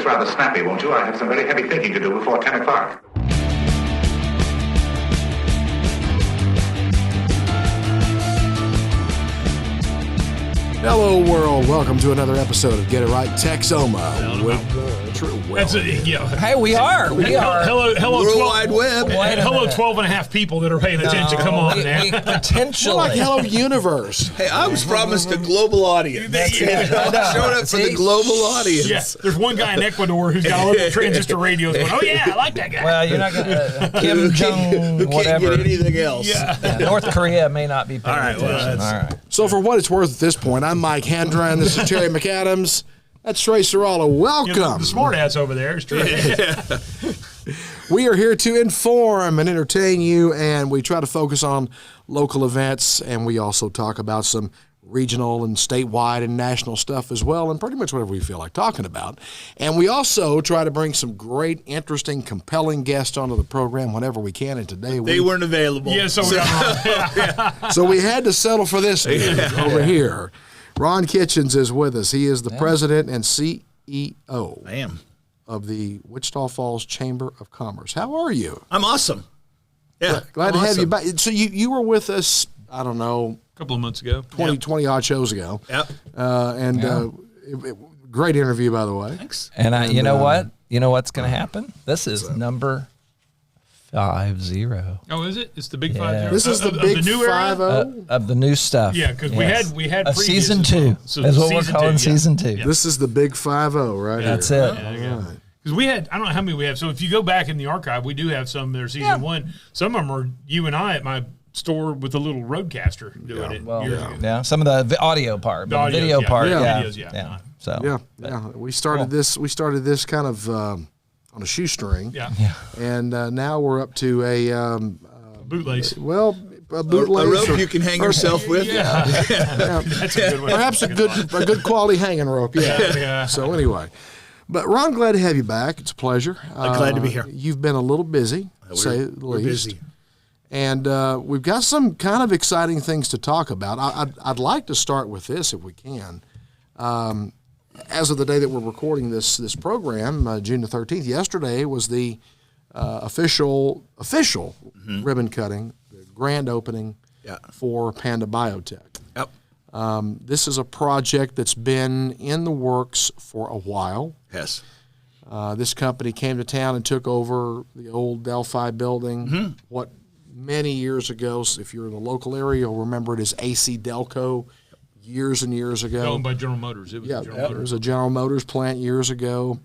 this rather snappy, won't you? I have some very heavy thinking to do before 10 o'clock. Hello, world. Welcome to another episode of Get It Right Texoma. Hey, we are. Hello, World 12, Wide Web. Hello, 12 and a half people that are paying attention. Come on, we man. potentially. We're like Hello Universe. Hey, I was promised a global audience. That's it. I showed up for the global audience. Yeah, there's one guy in Ecuador who's got a little transistor radios going, oh, yeah, I like that guy. Well, you're not going to Kim Jong, Who whatever. can't get anything else. Yeah, North Korea may not be paying attention. well, All right. So for what it's worth at this point, I'm Mike Hendren. This is Terry McAdams. That's Trey Sralla. Welcome. You know, the smart ass over there is true. We are here to inform and entertain you, and we try to focus on local events, and we also talk about some regional and statewide and national stuff as well, and pretty much whatever we feel like talking about. And we also try to bring some great, interesting, compelling guests onto the program whenever we can, and today They weren't available. Yeah, so So we had to settle for this over here. Ron Kitchens is with us. He is the president and CEO I am. of the Wichita Falls Chamber of Commerce. How are you? I'm awesome. Yeah. Glad I'm to have you awesome. back. So you were with us, I don't know, A couple of months ago. 20 odd shows ago. Yep. Great interview, by the way. Thanks. And you know what? You know what's going to happen? This is number 50. Oh, is it? It's the big Yeah. 5-0? This is the Of big the new era? 5-0. Of the new stuff. Yeah, because we had of previous season as 2. well. So That's what we're season calling 2, yeah. season 2. Yeah. This is the big 5-0 right That's here. it. Because we had, I don't know how many we have. So if you go back in the archive, we do have some that are season 1. Some of them are you and I at my store with a little roadcaster doing it. Well, years ago. yeah, some of the audio part, but the audio, video yeah. part, Yeah. Videos, yeah. So Yeah. We started this. We started this kind of on a shoestring. Yeah. And now we're up to a Bootlace. well, a A bootlace. rope you can hang yourself with. That's a good one. Perhaps a good quality hanging rope. Yeah. Yeah. So anyway, but Ron, glad to have you back. It's a pleasure. Glad to be here. You've been a little busy, to say the We're least. busy. And we've got some kind of exciting things to talk about. I'd like to start with this if we can. As of the day that we're recording this program, June the 13th, yesterday was the official ribbon cutting, the grand opening for Panda Biotech. Yep. This is a project that's been in the works for a while. Yes. This company came to town and took over the old Delphi building. What many years ago, if you're in the local area, you'll remember it as AC Delco years and years ago. Owned by General Motors. It was General There Motors. was a General Motors plant years ago.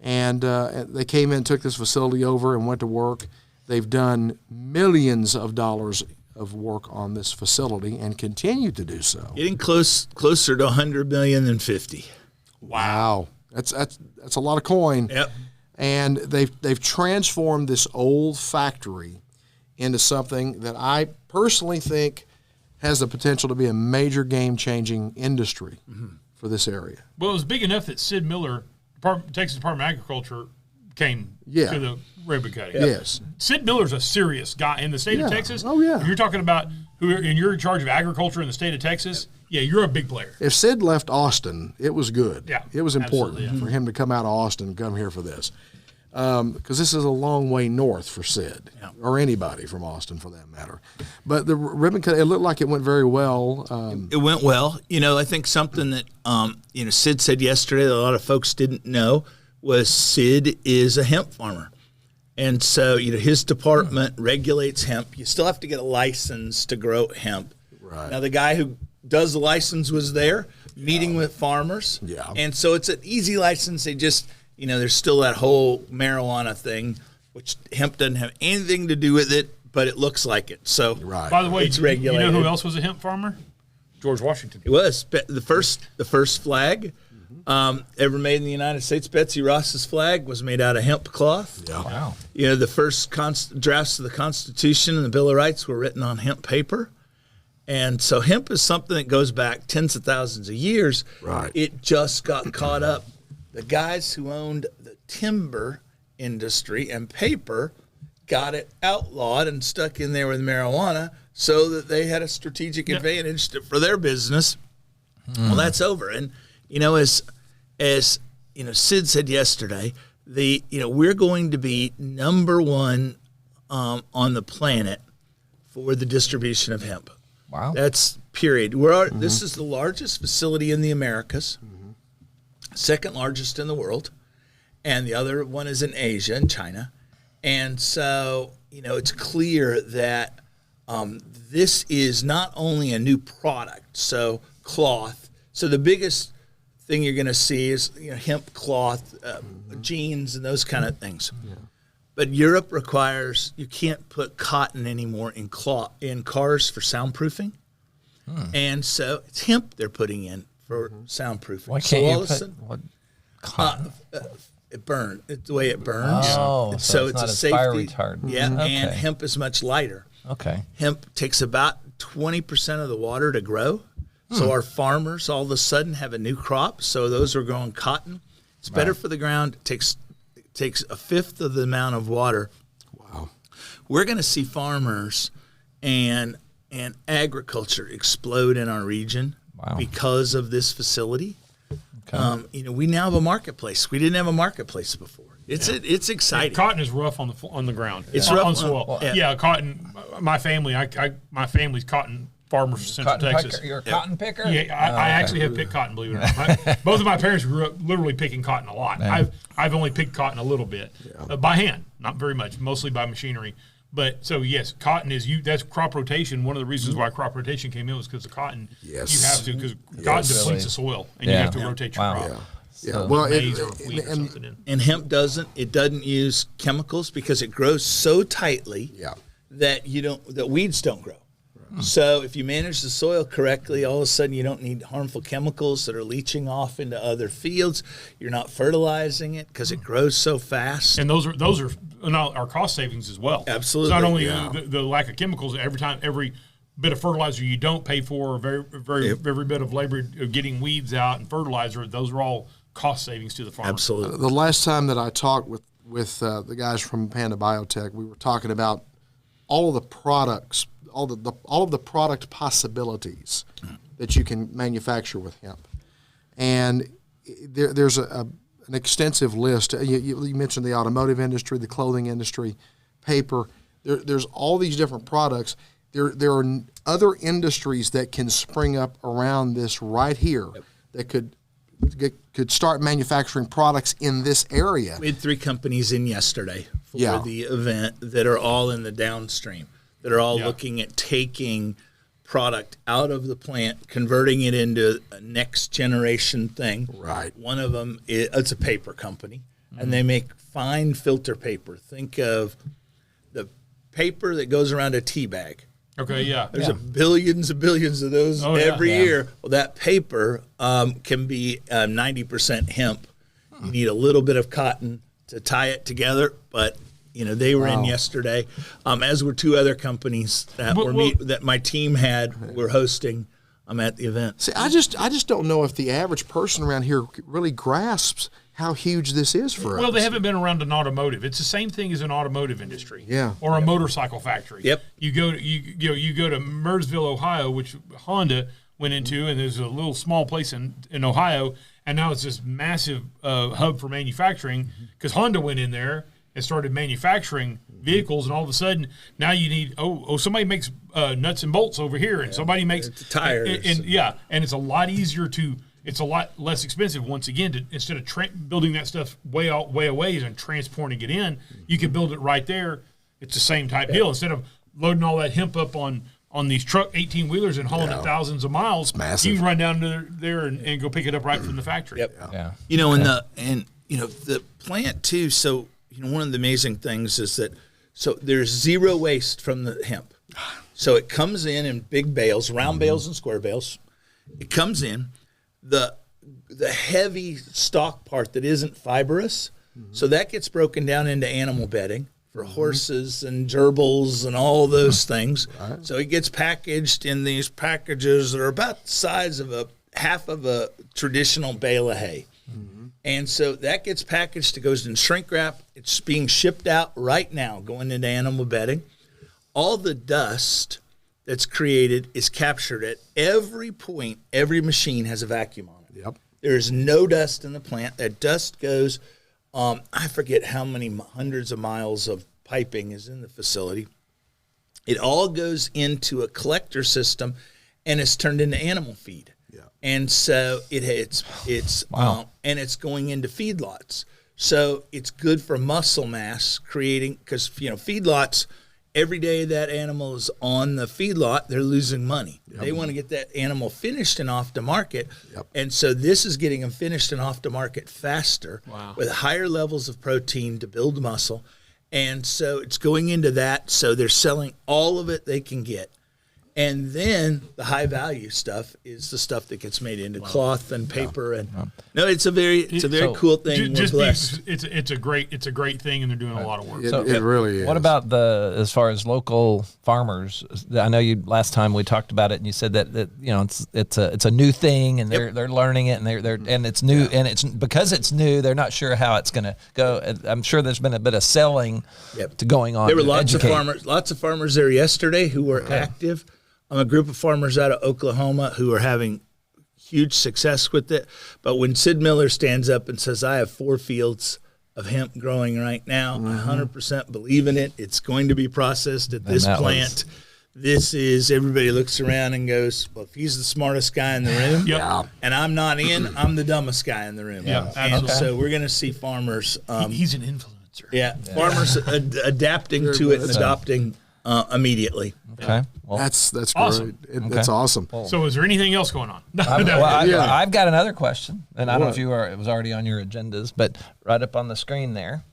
And they came in, took this facility over, and went to work. They've done millions of dollars of work on this facility and continue to do so. Getting closer to 100 million than 50. Wow. That's a lot of coin. Yep. And they've transformed this old factory into something that I personally think has the potential to be a major game-changing industry for this area. Well, it was big enough that Sid Miller, Texas Department of Agriculture, came to the ribbon cutting. Yes. Sid Miller's a serious guy in the state of Texas. Oh, yeah. If you're talking about and you're in charge of agriculture in the state of Texas, you're a big player. If Sid left Austin, it was good. Yeah, it was important absolutely, for him to come out of Austin and come here for this. Because this is a long way north for Sid, or anybody from Austin for that matter. But the ribbon cut, it looked like it went very well. It went well. I think something that, Sid said yesterday that a lot of folks didn't know was Sid is a hemp farmer. And so, his department regulates hemp. You still have to get a license to grow hemp. Right. Now, the guy who does the license was there meeting with farmers. Yeah. And so it's an easy license. They just, there's still that whole marijuana thing, which hemp doesn't have anything to do with it, but it looks like it. So, By the way, it's you know regulated. who else was a hemp farmer? George Washington. It was the first flag ever made in the United States. Betsy Ross's flag was made out of hemp cloth. Yeah. Wow. The first drafts of the Constitution and the Bill of Rights were written on hemp paper. And so hemp is something that goes back tens of thousands of years. Right. It just got caught up. The guys who owned the timber industry and paper got it outlawed and stuck in there with marijuana so that they had a strategic advantage for their business. Well, that's over. And, as Sid said yesterday, we're going to be number one on the planet for the distribution of hemp. Wow. That's period. This is the largest facility in the Americas, second largest in the world, and the other one is in Asia and China. And so, it's clear that this is not only a new product, so cloth. So the biggest thing you're going to see is hemp cloth, jeans, and those kind of things. Yeah. But Europe requires you can't put cotton anymore in cars for soundproofing, and so it's hemp they're putting in for soundproofing. Why can't you put what cotton? It burns. It's the way it burns. Oh, so it's a not a safety. fire retardant. Yeah, Okay. and hemp is much lighter. Okay. Hemp takes about 20% of the water to grow. So our farmers all of a sudden have a new crop. So those are growing cotton. It's better for the ground. It takes a fifth of the amount of water. Wow. We're going to see farmers and agriculture explode in our region because of this facility. Okay. We now have a marketplace. We didn't have a marketplace before. It's exciting. Cotton is rough on the ground. It's rough on soil. Cotton. My family's cotton farmers from Central Texas. You're a cotton picker? Yeah, I actually have picked cotton, believe it or not. Both of my parents grew up literally picking cotton a lot. I've only picked cotton a little bit by hand, not very much, mostly by machinery. But so yes, cotton is that's crop rotation. One of the reasons why crop rotation came in was because the cotton. Yes. You have to because cotton depletes the soil and you have to rotate your crop. Yeah. Well, and hemp doesn't use chemicals because it grows so tightly that weeds don't grow. So if you manage the soil correctly, all of a sudden you don't need harmful chemicals that are leaching off into other fields. You're not fertilizing it because it grows so fast. And those are our cost savings as well. Absolutely. It's not only the lack of chemicals. Every bit of fertilizer you don't pay for, every bit of labor of getting weeds out and fertilizer, those are all cost savings to the farmer. Absolutely. The last time that I talked with the guys from Panda Biotech, we were talking about all of the products. All of the product possibilities that you can manufacture with hemp, and there's an extensive list. You mentioned the automotive industry, the clothing industry, paper. There's all these different products. There are other industries that can spring up around this right here that could start manufacturing products in this area. We had 3 companies in yesterday for the event that are all in the downstream. That are all looking at taking product out of the plant, converting it into a next generation thing. Right. One of them it's a paper company, and they make fine filter paper. Think of the paper that goes around a tea bag. Okay, yeah. There's billions and billions of those every year. Well, that paper can be 90% hemp. You need a little bit of cotton to tie it together, but they were in yesterday, as were 2 other companies that that my team were hosting. At the event. See, I just don't know if the average person around here really grasps how huge this is for us. Well, they haven't been around an automotive. It's the same thing as an automotive industry. Yeah. Or a motorcycle factory. Yep. You go to Murrsville, Ohio, which Honda went into, and there's a little small place in Ohio, and now it's this massive hub for manufacturing because Honda went in there and started manufacturing vehicles, and all of a sudden now you need somebody makes nuts and bolts over here, and somebody makes tires, and it's a lot easier it's a lot less expensive once again instead of building that stuff way away and transporting it in, you can build it right there. It's the same type deal. Instead of loading all that hemp up on these truck 18-wheelers and hauling it thousands of miles, it's massive. You can run down to there and go pick it up right from the factory. Yep. Yeah. The plant too. So one of the amazing things is that there's zero waste from the hemp. So it comes in big bales, round bales and square bales. It comes in the heavy stalk part that isn't fibrous. So that gets broken down into animal bedding for horses and gerbils and all those things. Right. So it gets packaged in these packages that are about the size of half of a traditional bale of hay. And so that gets packaged. It goes in shrink wrap. It's being shipped out right now, going into animal bedding. All the dust that's created is captured at every point. Every machine has a vacuum on it. Yep. There is no dust in the plant. That dust goes, I forget how many hundreds of miles of piping is in the facility. It all goes into a collector system and is turned into animal feed. Yeah. And so it's Wow. And it's going into feedlots. So it's good for muscle mass creating, because feedlots, every day that animal is on the feedlot, they're losing money. Yep. They want to get that animal finished and off the market. Yep. And so this is getting them finished and off the market faster with higher levels of protein to build muscle. And so it's going into that. So they're selling all of it they can get. And then the high value stuff is the stuff that gets made into cloth and paper. And no, it's a very cool thing. Just it's a great thing, and they're doing a lot of work. It really is. What about as far as local farmers? I know you last time we talked about it, and you said that it's a new thing, and they're learning it, and and it's new, and it's because it's new, they're not sure how it's going to go. I'm sure there's been a bit of selling to going on. There were lots of farmers there yesterday who were active. A group of farmers out of Oklahoma who are having huge success with it. But when Sid Miller stands up and says, I have 4 fields of hemp growing right now, I 100% believe in it. It's going to be processed at this plant. Everybody looks around and goes, well, if he's the smartest guy in the room and I'm not in, I'm the dumbest guy in the room. Yeah, and so we're going to see farmers. He's an influencer. Yeah, farmers adapting to it and adopting immediately. Okay, well, that's awesome. great. That's awesome. So, is there anything else going on? I've got another question, and I don't know if it was already on your agendas, but right up on the screen there,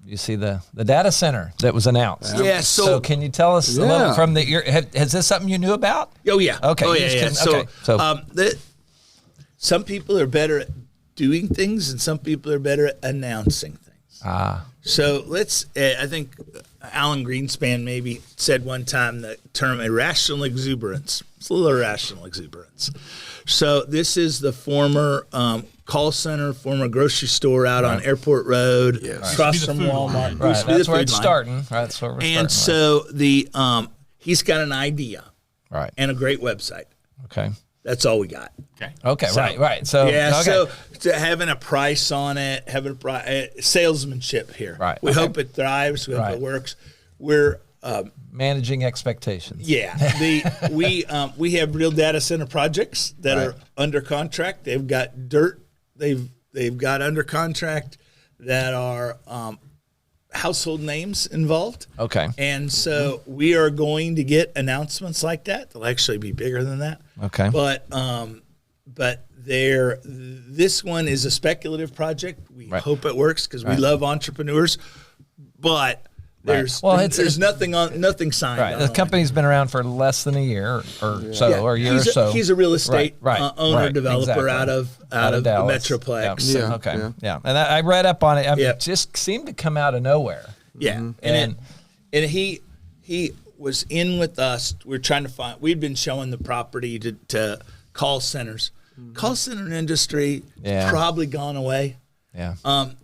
you see the data center that was announced. Yeah. So can you tell us a little from has this something you knew about? Oh yeah. Okay. Oh yeah. So some people are better at doing things, and some people are better at announcing things. So I think Alan Greenspan maybe said one time the term irrational exuberance. It's a little irrational exuberance. So this is the former call center, former grocery store out on Airport Road, across from Walmart. Right, that's where it's starting. Right, that's where we're starting. And so he's got an idea and a great website. Okay. That's all we got. Okay. Right. So so having a price on it, having salesmanship here. Right. We hope it thrives. We hope it works. We're managing expectations. Yeah. We have real data center projects that are under contract. They've got dirt. They've got under contract that are household names involved. Okay. And so we are going to get announcements like that. They'll actually be bigger than that. Okay. But this one is a speculative project. We hope it works because we love entrepreneurs. But there's nothing signed. Right. The company's been around for less than a year or so, or a year or so. He's a real estate owner developer out of the Dallas. Metroplex. Yeah. Okay. Yeah. And I read up on it. It just seemed to come out of nowhere. Yeah. And he was in with us. We're trying to find. We'd been showing the property to call centers. Call center industry probably gone away. Yeah.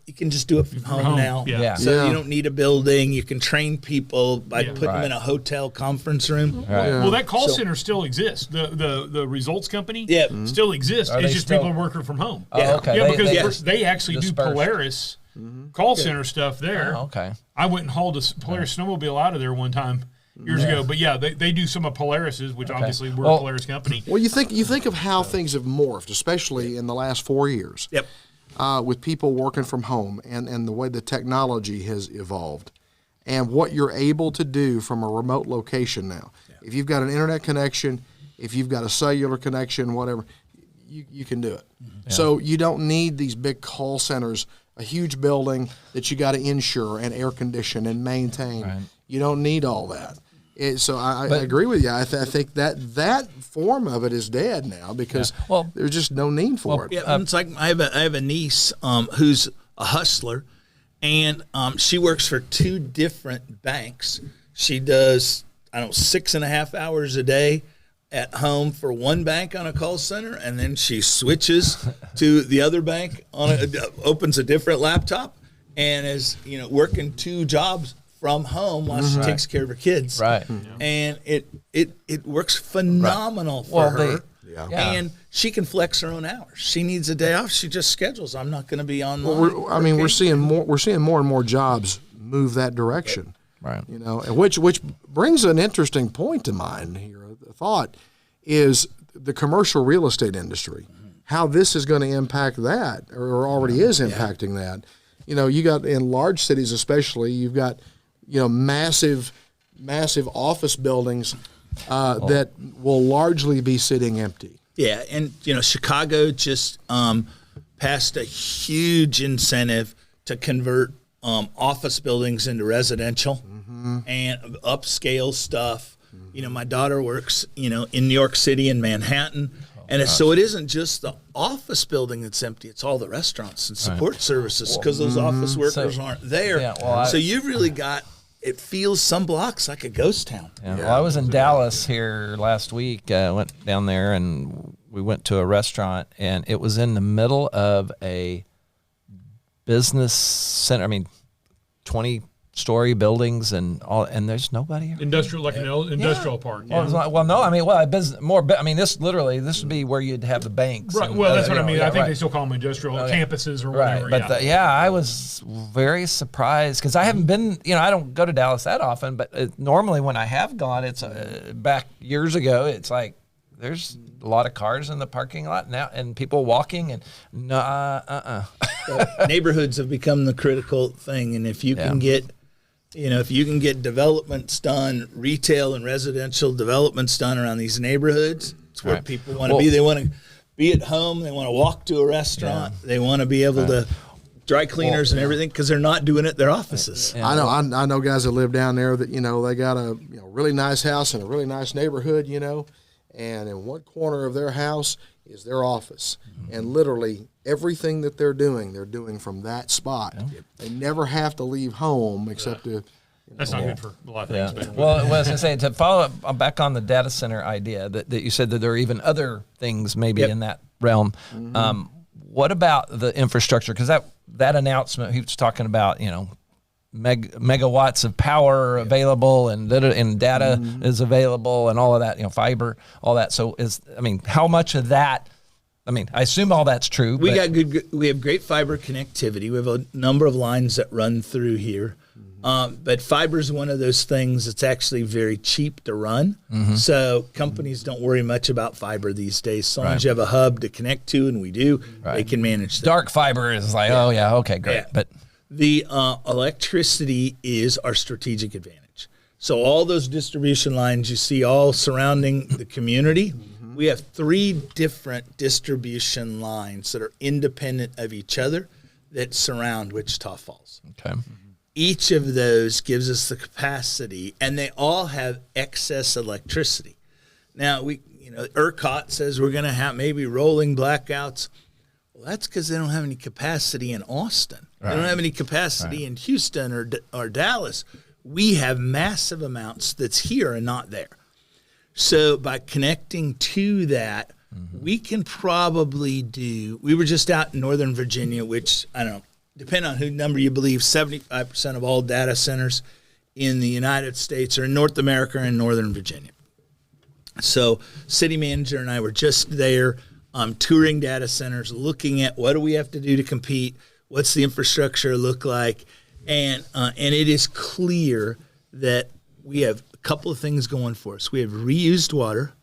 You can just do it from home now. Yeah. So you don't need a building. You can train people by putting them in a hotel conference room. Right. Well, that call center still exists. The results company still exists. Are it's they just still? people are working from home. Oh, okay. Yeah, because they actually dispersed. do Polaris call center stuff there. Oh, okay. I went and hauled a Polaris snowmobile out of there one time years ago. But they do some of Polaris's, which obviously we're a Polaris company. Well, you think of how things have morphed, especially in the last 4 years. Yep. With people working from home and the way the technology has evolved and what you're able to do from a remote location now. Yeah. If you've got an internet connection, if you've got a cellular connection, whatever, you can do it. Yeah. So you don't need these big call centers, a huge building that you got to insure and air condition and maintain. Right. You don't need all that. So I agree with you. I think that form of it is dead now because there's just no need for it. Yeah, it's like I have a niece who's a hustler, and she works for 2 different banks. She does 6.5 hours a day at home for one bank on a call center, and then she switches to the other bank opens a different laptop, and is working 2 jobs from home while she takes care of her kids. Right. And it works phenomenal for her. Yeah. And she can flex her own hours. She needs a day off. She just schedules. I'm not going to be online. Well, we're seeing more and more jobs move that direction. Right. You know, and which brings an interesting point to mind here. The thought is the commercial real estate industry, how this is going to impact that, or already is impacting that. You know, you got in large cities especially, you've got, you know, massive office buildings that will largely be sitting empty. Yeah, and you know, Chicago just passed a huge incentive to convert office buildings into residential and upscale stuff. You know, my daughter works, you know, in New York City and Manhattan. And so it isn't just the office building that's empty; it's all the restaurants and support services because those office workers aren't there. Yeah, so you've really got. It feels some blocks like a ghost town. Yeah. Well, I was in Dallas here last week. I went down there and we went to a restaurant, and it was in the middle of a business center. I mean, 20-story buildings and all, and there's nobody here. Industrial, like an industrial park. Well, this would be where you'd have the banks. Right. And, Well, that's what I mean. Yeah, I think right. they still call them industrial campuses or Right, whatever. but I was very surprised because I haven't been, you know, I don't go to Dallas that often, but normally when I have gone, it's back years ago, it's like there's a lot of cars in the parking lot now and people walking and Neighborhoods have become the critical thing, and if you can get, you know, if you can get developments done, retail and residential developments done around these neighborhoods, it's where people want to be. They want to be at home. They want to walk to a restaurant. They want to be able to dry cleaners and everything because they're not doing it at their offices. I know guys that live down there that, you know, they got a really nice house in a really nice neighborhood, you know, and in one corner of their house is their office. And literally everything that they're doing from that spot. They never have to leave home except to. That's not good for a lot of things. But. Well, I was going to say, to follow up back on the data center idea that you said that there are even other things maybe in that realm. What about the infrastructure? Because that announcement, he was talking about, you know, megawatts of power available and data is available and all of that, you know, fiber, all that. So how much of that, I assume all that's true. We have great fiber connectivity. We have a number of lines that run through here. But fiber is one of those things that's actually very cheap to run. So companies don't worry much about fiber these days. As long as you have a hub to connect to, and we do, they can manage that. Dark fiber is like, okay, great. Yeah. But the electricity is our strategic advantage. So all those distribution lines you see all surrounding the community, we have 3 different distribution lines that are independent of each other that surround Wichita Falls. Okay. Each of those gives us the capacity, and they all have excess electricity. Now, ERCOT says we're going to have maybe rolling blackouts. Well, that's because they don't have any capacity in Austin. Right. They don't have any capacity in Houston or Dallas. We have massive amounts that's here and not there. So by connecting to that, we can probably do – we were just out in Northern Virginia, which, I don't know, depending on who number you believe, 75% of all data centers in the United States or in North America are in Northern Virginia. So city manager and I were just there touring data centers, looking at what do we have to do to compete, what's the infrastructure look like, and it is clear that we have a couple of things going for us. We have reused water,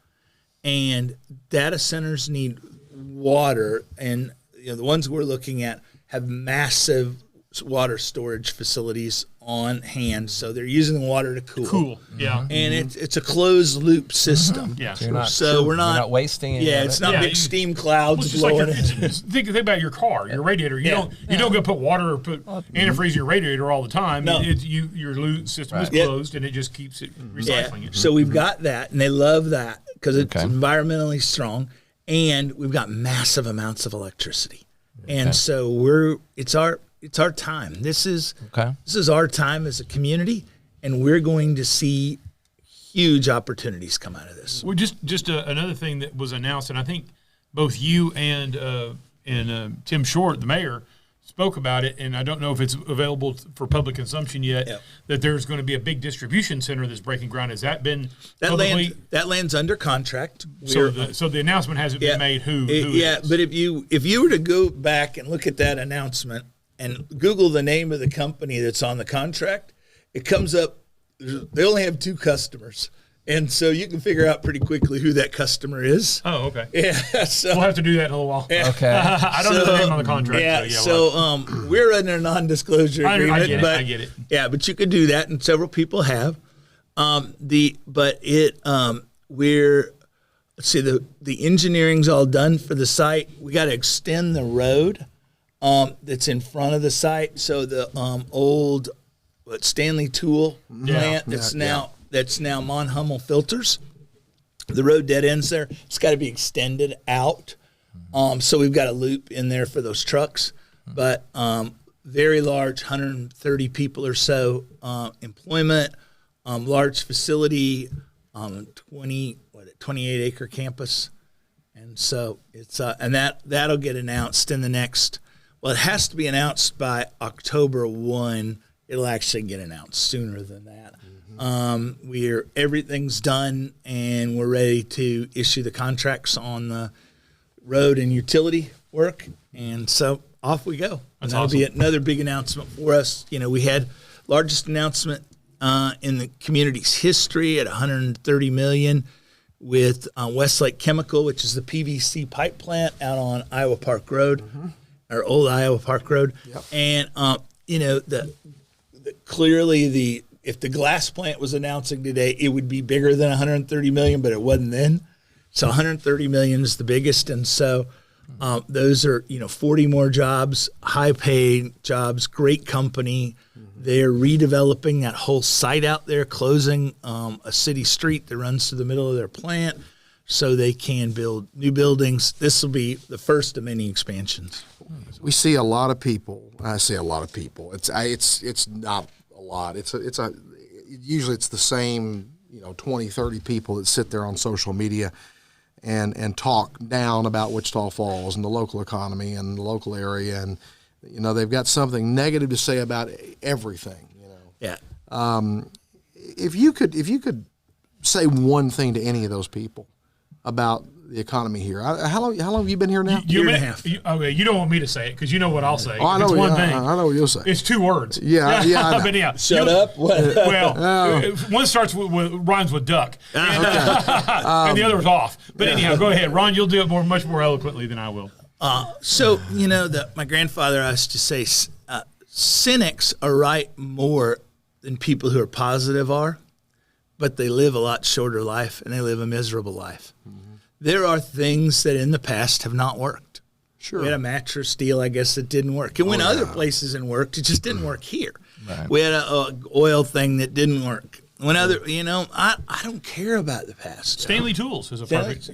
and data centers need water, and the ones we're looking at have massive water storage facilities on hand, so they're using the water to cool. And it's a closed loop system. So we're not wasting it. It's not big steam clouds blowing. Think about your car, your radiator. You don't go put water or put antifreeze in your radiator all the time. No. Your loop system is closed, and it just keeps it recycling it. So we've got that, and they love that because it's environmentally strong, and we've got massive amounts of electricity. And so it's our time. This is our time as a community, and we're going to see huge opportunities come out of this. Well, just another thing that was announced, and I think both you and Tim Short, the mayor, spoke about it, and I don't know if it's available for public consumption yet, that there's going to be a big distribution center that's breaking ground. Has that been publicly? That land's under contract. So the announcement hasn't been made who it is. But if you were to go back and look at that announcement and Google the name of the company that's on the contract, it comes up, they only have 2 customers. And so you can figure out pretty quickly who that customer is. Oh, okay. Yeah, so we'll have to do that in a little while. Okay. I don't know the name on the contract. We're under a non-disclosure agreement. I get it. Yeah, but you could do that, and several people have. The engineering's all done for the site. We got to extend the road that's in front of the site. So the old Stanley Tool plant that's now Mon Hummel Filters. The road dead ends there. It's got to be extended out. So we've got a loop in there for those trucks. But very large, 130 people or so employment, large facility, 28-acre campus. And so it's and that'll get announced in the next. Well, it has to be announced by October 1. It'll actually get announced sooner than that. Everything's done, and we're ready to issue the contracts on the road and utility work, and so off we go. And that'll be another big announcement for us. We had largest announcement in the community's history at $130 million with Westlake Chemical, which is the PVC pipe plant out on Iowa Park Road, or Old Iowa Park Road, and clearly if the glass plant was announcing today, it would be bigger than $130 million, but it wasn't then. So $130 million is the biggest, and so those are 40 more jobs, high-paid jobs, great company. They're redeveloping that whole site out there, closing a city street that runs through the middle of their plant, so they can build new buildings. This will be the first of many expansions. We see a lot of people. I say a lot of people. It's not a lot. Usually it's the same 20, 30 people that sit there on social media and talk down about Wichita Falls and the local economy and the local area, and they've got something negative to say about everything. Yeah. If you could say one thing to any of those people about the economy here, how long have you been here now? Year and a half. Okay, you don't want me to say it because you know what I'll say. Oh, I know. It's one thing. I know what you'll say. It's 2 words. Yeah. I know. But yeah, Shut up. Well, one starts with rhymes with duck, and the other is off. But anyhow, go ahead, Ron. You'll do it much more eloquently than I will. My grandfather used to say, cynics are right more than people who are positive are, but they live a lot shorter life and they live a miserable life. There are things that in the past have not worked. Sure. We had a mattress deal, I guess, that didn't work. It went other places and worked. It just didn't work here. Right. We had an oil thing that didn't work. When I don't care about the past. Stanley Tools is a perfect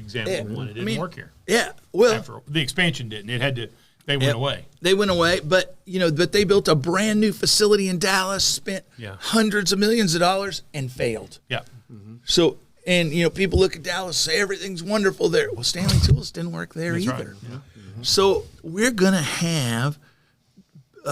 example of one. It didn't work here. Yeah. Well, after the expansion didn't. They went away. They went away, but they built a brand new facility in Dallas, spent hundreds of millions of dollars, and failed. Yeah. So, people look at Dallas, say everything's wonderful there. Well, Stanley Tools didn't work there either. Right. Yeah. So we're gonna have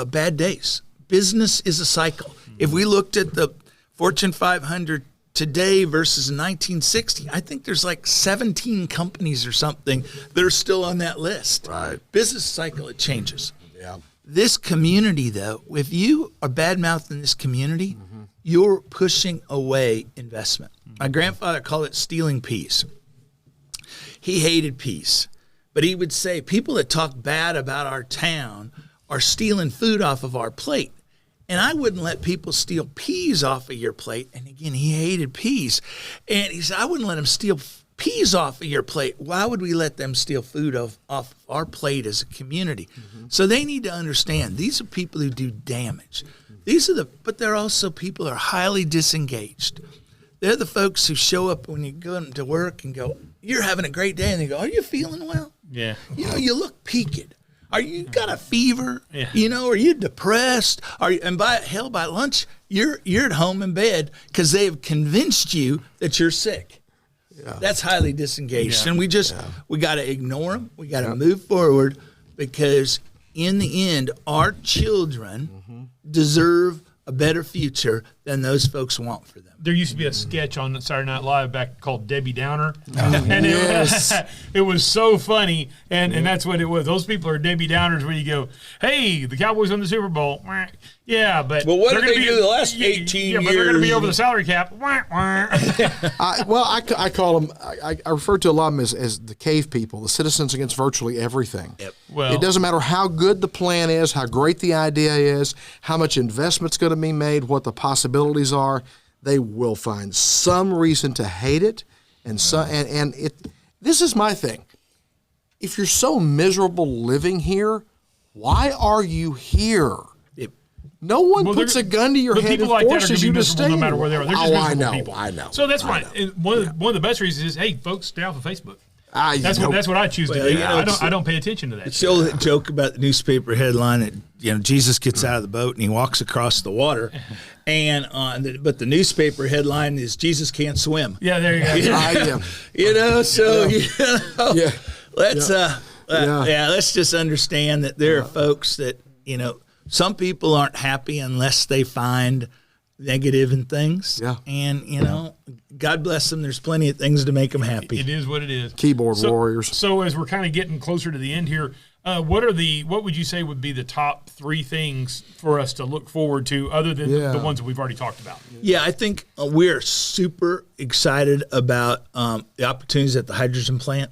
bad days. Business is a cycle. If we looked at the Fortune 500 today versus 1960, I think there's like 17 companies or something that are still on that list. Right. Business cycle, it changes. Yeah. This community, though, if you are bad-mouthed this community, you're pushing away investment. My grandfather called it stealing peace. He hated peace, but he would say people that talk bad about our town are stealing food off of our plate. And I wouldn't let people steal peas off of your plate. And again, he hated peas. And he said, I wouldn't let them steal peas off of your plate. Why would we let them steal food off our plate as a community? So they need to understand these are people who do damage. But they're also people who are highly disengaged. They're the folks who show up when you go to work and go, you're having a great day. And they go, are you feeling well? Yeah. You look peaked. Are you got a fever? Yeah. Are you depressed? And by lunch, you're at home in bed because they have convinced you that you're sick. Yeah. That's highly disengaged. And we got to ignore them. We got to move forward because in the end, our children deserve a better future than those folks want for them. There used to be a sketch on Saturday Night Live back called Debbie Downer, and it was so funny, and that's what it was. Those people are Debbie Downers when you go, hey, the Cowboys won the Super Bowl. Yeah, but what they're did they gonna be, do the last 18 years? But they're going to be over the salary cap. I call them. I refer to a lot of them as the cave people, the citizens against virtually everything. Yep. Well, it doesn't matter how good the plan is, how great the idea is, how much investment's going to be made, what the possibilities are. They will find some reason to hate it, and this is my thing. If you're so miserable living here, why are you here? No one puts a gun to your head and forces you to stay. No matter where they are, they're just miserable people. I know. So that's fine. One of the best reasons is, hey, folks, stay off of Facebook. That's what I choose to do. I don't pay attention to that. It's the old joke about the newspaper headline that Jesus gets out of the boat and he walks across the water, and but the newspaper headline is Jesus can't swim. Yeah, there you go. Let's just understand that there are folks that some people aren't happy unless they find negative in things. Yeah. And, God bless them. There's plenty of things to make them happy. It is what it is. Keyboard warriors. So as we're kind of getting closer to the end here, what would you say would be the top 3 things for us to look forward to other than the ones that we've already talked about? Yeah, I think we're super excited about the opportunities at the hydrogen plant.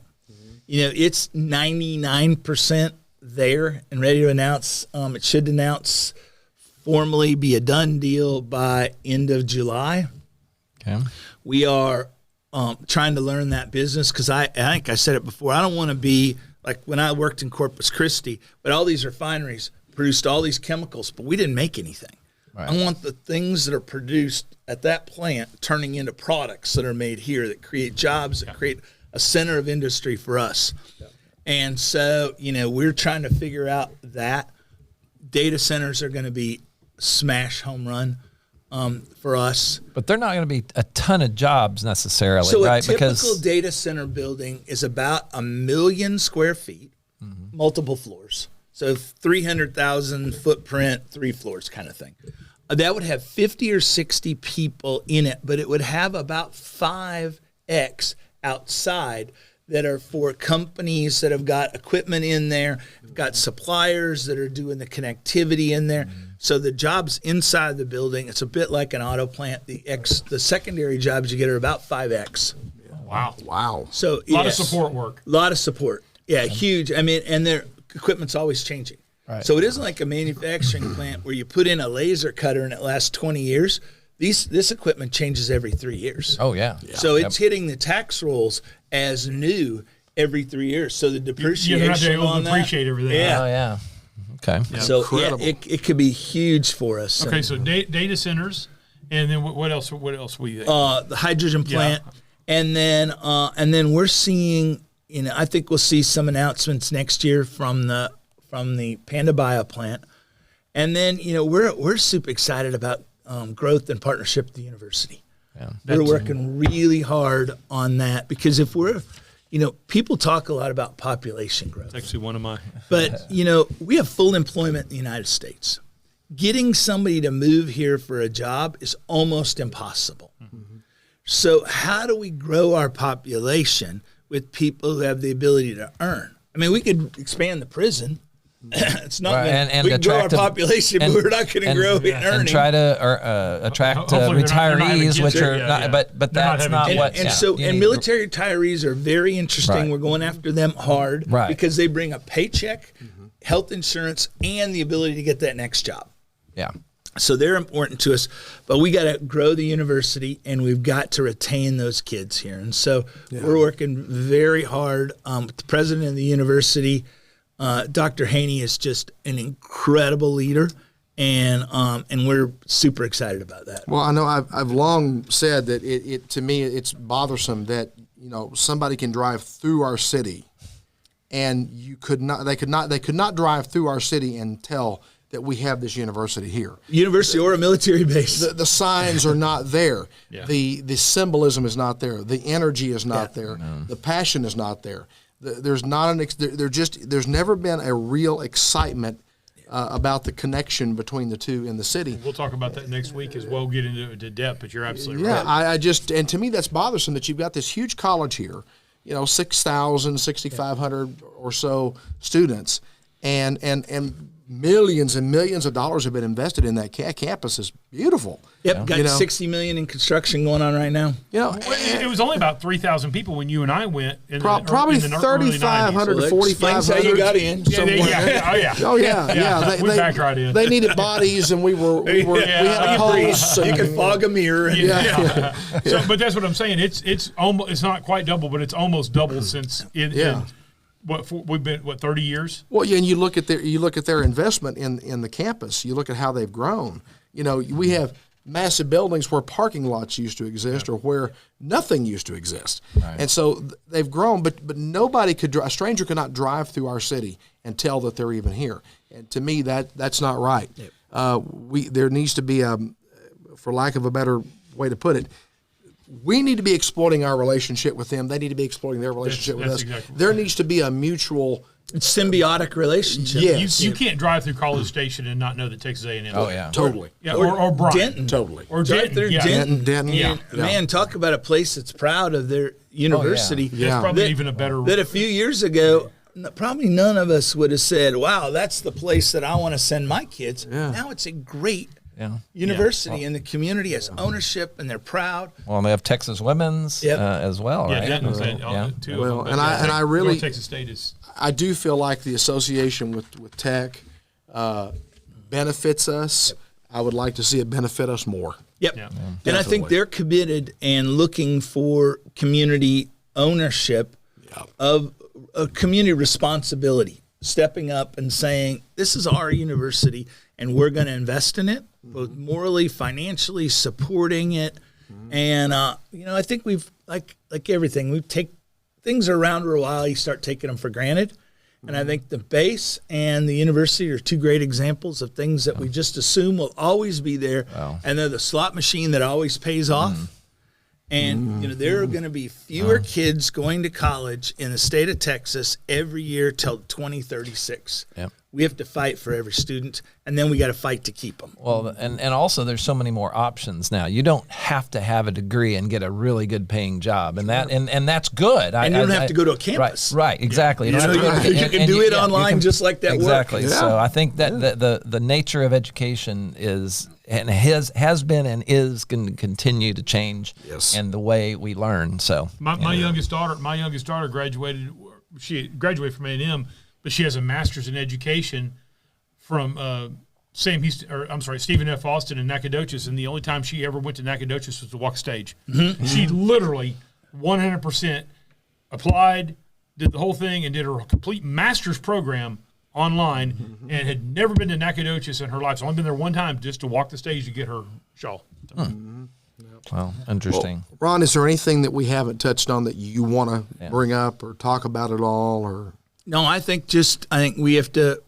It's 99% there and ready to announce. It should formally be a done deal by end of July. Okay. We are trying to learn that business because I think I said it before. I don't want to be like when I worked in Corpus Christi, but all these refineries produced all these chemicals, but we didn't make anything. Right. I want the things that are produced at that plant turning into products that are made here that create jobs, that create a center of industry for us. Yeah. And so, we're trying to figure out that. Data centers are going to be smash home run for us. But they're not going to be a ton of jobs necessarily, so right? So a typical data center building is about 1 million square feet, multiple floors. So 300,000 footprint, 3 floors kind of thing. That would have 50 or 60 people in it, but it would have about 5x outside that are for companies that have got equipment in there, got suppliers that are doing the connectivity in there. So the jobs inside the building, it's a bit like an auto plant. The secondary jobs you get are about 5x. Wow. So a lot of support work. A lot of support. Yeah, huge. I mean, and their equipment's always changing. Right. So it isn't like a manufacturing plant where you put in a laser cutter and it lasts 20 years. This equipment changes every 3 years. Oh, yeah. So it's hitting the tax rolls as new every 3 years. So the depreciation you're not able on to appreciate everything. Yeah. Oh, yeah. Okay. Yeah. So it could be huge for us. Okay, so data centers, and then what else? What else we think? The hydrogen plant, and then we're seeing. I think we'll see some announcements next year from the Panda Biotech plant, and then we're super excited about growth and partnership with the university. Yeah. We're working really hard on that because if we're, people talk a lot about population growth. It's actually one of my. But, we have full employment in the United States. Getting somebody to move here for a job is almost impossible. Mm-hmm. So how do we grow our population with people who have the ability to earn? I mean, we could expand the prison. It's not and we can grow our population, but we're not going to grow in earning. And try to attract retirees, which are not, but that's not what. And military retirees are very interesting. Right. We're going after them hard because they bring a paycheck, health insurance, and the ability to get that next job. Yeah. So they're important to us, but we got to grow the university and we've got to retain those kids here. And so we're working very hard with the president of the university. Dr. Haney is just an incredible leader, and we're super excited about that. Well, I know I've long said that it to me it's bothersome that somebody can drive through our city, and they could not drive through our city and tell that we have this university here. University or a military base. The signs are not there. Yeah. The symbolism is not there. The energy is not there. No. The passion is not there. there's not there's never been a real excitement about the connection between the two in the city. We'll talk about that next week as well, get into depth, but you're absolutely Yeah, right. and to me that's bothersome that you've got this huge college here, 6,000, 6,500 or so students, and millions and millions of dollars have been invested in that campus. Is beautiful. Yep, got $60 million in construction going on right now. It was only about 3,000 people when you and I went. Probably 3,500 to 4,500. How you got in? Oh yeah. We backed right in. They needed bodies, and we had a pulse. You can fog a mirror. So, but that's what I'm saying. It's almost, it's not quite double, but it's almost double since we've been 30 years. Well, yeah, and you look at their investment in the campus. You look at how they've grown. We have massive buildings where parking lots used to exist or where nothing used to exist, and so they've grown. But nobody a stranger could not drive through our city and tell that they're even here. And to me, that's not right. There needs to be for lack of a better way to put it, we need to be exploiting our relationship with them. They need to be exploiting their relationship with us. Exactly there needs to be a mutual symbiotic relationship. Yes. You can't drive through College Station and not know that Texas A&M. Oh yeah, totally. Or Bryant. Denton. Totally. Or Right there, Denton. Denton. Yeah. Man, talk about a place that's proud of their university. That's probably even a better. That a few years ago, probably none of us would have said, "Wow, that's the place that I want to send my kids." Yeah. Now it's a great university, and the community has ownership, and they're proud. Well, they have Texas women's as well, right? Denton's two of them. And I really North Texas State is. I do feel like the association with Tech benefits us. I would like to see it benefit us more. Yep. Yeah. And I think they're committed and looking for community ownership of a community responsibility, stepping up and saying, this is our university and we're going to invest in it, both morally, financially, supporting it. And, I think we've, like everything, we take things are around for a while, you start taking them for granted. And I think the base and the university are two great examples of things that we just assume will always be there. Wow. And they're the slot machine that always pays off. And there are going to be fewer kids going to college in the state of Texas every year till 2036. Yep. We have to fight for every student, and then we got to fight to keep them. Well, and also there's so many more options now. You don't have to have a degree and get a really good paying job, and that's good. And you don't have to go to a campus. Right, exactly. You can do it online just like that. Exactly. Work. So I think that the nature of education is and has been and is going to continue to change, and the way we learn. So my youngest daughter graduated. She graduated from A&M, but she has a master's in education from Stephen F. Austin in Nacogdoches, and the only time she ever went to Nacogdoches was to walk stage. Mm-hmm. She literally 100% applied, did the whole thing, and did her complete master's program online, and had never been to Nacogdoches in her life. She's only been there one time just to walk the stage to get her shawl. Well, interesting. Well, Ron, is there anything that we haven't touched on that you want to bring up or talk about at all? Or no, I think we have to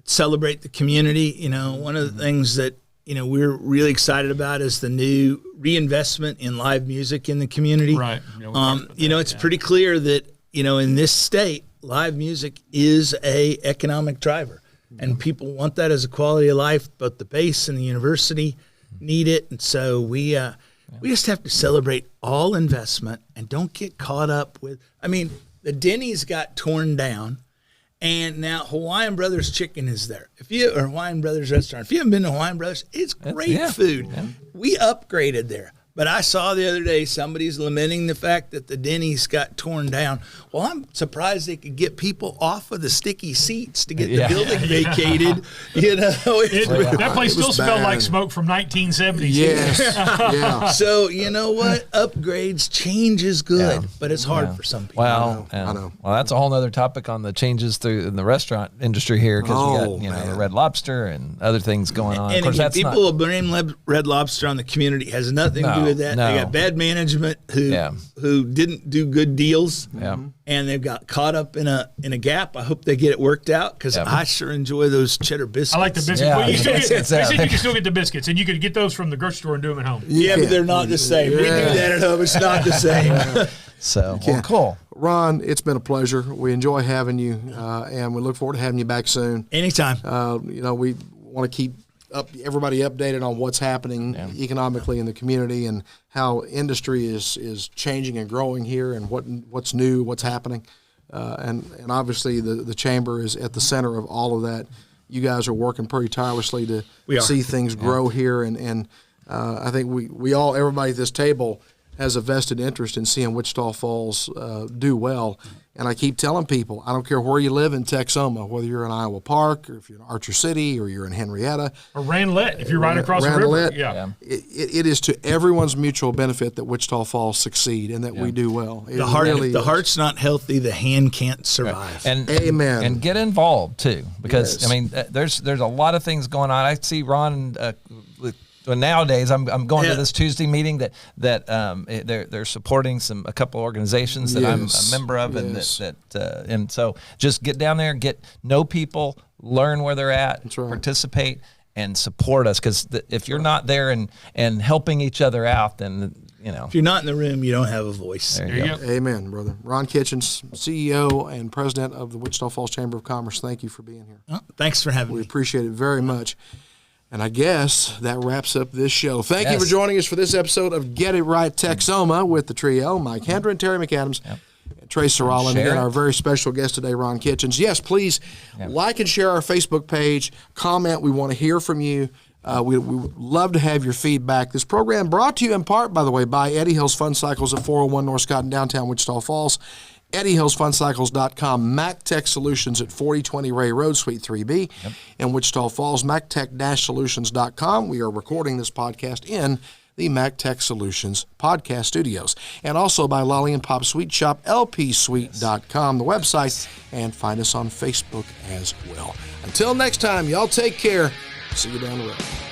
celebrate the community. One of the things that we're really excited about is the new reinvestment in live music in the community. Right. It's pretty clear that in this state, live music is a economic driver, and people want that as a quality of life. But the base and the university need it, and so we just have to celebrate all investment and don't get caught up with. The Denny's got torn down, and now Hawaiian Brothers Chicken is there. Or Hawaiian Brothers Restaurant. If you haven't been to Hawaiian Brothers, it's great food. Yeah. We upgraded there. But I saw the other day somebody's lamenting the fact that the Denny's got torn down. Well, I'm surprised they could get people off of the sticky seats to get the building vacated. That place still smelled like smoke from 1970s. Yes. So you know what? Upgrades, change is good, but it's hard for some people. Well, I know. Well, that's a whole other topic on the changes in the restaurant industry here, because we got the Red Lobster and other things going on. And of course, again, people will blame Red Lobster on the community. It has nothing to do with that. No. They got bad management who didn't do good deals, and they've got caught up in a gap. I hope they get it worked out, because I sure enjoy those cheddar biscuits. I like the biscuits. Yeah. Well, they said you can still get the biscuits, and you could get those from the grocery store and do them at home. Yeah, but they're not the same. We do that at home. It's not the same. So, well, cool. Ron, it's been a pleasure. We enjoy having you, and we look forward to having you back soon. Anytime. We want to keep everybody updated on what's happening economically in the community and how industry is changing and growing here, and what's new, what's happening, and obviously the chamber is at the center of all of that. You guys are working pretty tirelessly to see things grow here, and I think everybody at this table has a vested interest in seeing Wichita Falls do well. And I keep telling people, I don't care where you live in Texoma, whether you're in Iowa Park or if you're in Archer City or you're in Henrietta. Or Ranelette, if you're right across the river. Yeah. It is to everyone's mutual benefit that Wichita Falls succeed and that we do well. The heart's not healthy, the hand can't survive. And, Amen. And get involved, too, because, I mean, there's a lot of things going on. I see Ron nowadays, I'm going to this Tuesday meeting that they're supporting a couple organizations that I'm a member of, and and so just get down there, know people, learn where they're at, participate, and support us. Because if you're not there and helping each other out, then if you're not in the room, you don't have a voice. There you go. Amen, brother. Ron Kitchens, CEO and President of the Wichita Falls Chamber of Commerce. Thank you for being here. Thanks for having me. We appreciate it very much. And I guess that wraps up this show. Thank you for joining us for this episode of Get It Right Texoma with the trio, Mike Hendren, Terry McAdams, Trey Sralla, and again, our very special guest today, Ron Kitchens. Yes, please like and share our Facebook page. Comment. We want to hear from you. We would love to have your feedback. This program brought to you in part, by the way, by Eddie Hills Fun Cycles at 401 North Scott in downtown Wichita Falls. EddieHillsFunCycles.com, MacTech Solutions at 4020 Ray Road, Suite 3B in Wichita Falls, MacTech-Solutions.com. We are recording this podcast in the MacTech Solutions podcast studios. And also by Lolly and Pop Sweet Shop, LPSweet.com, the website, and find us on Facebook as well. Until next time, y'all take care. See you down the road.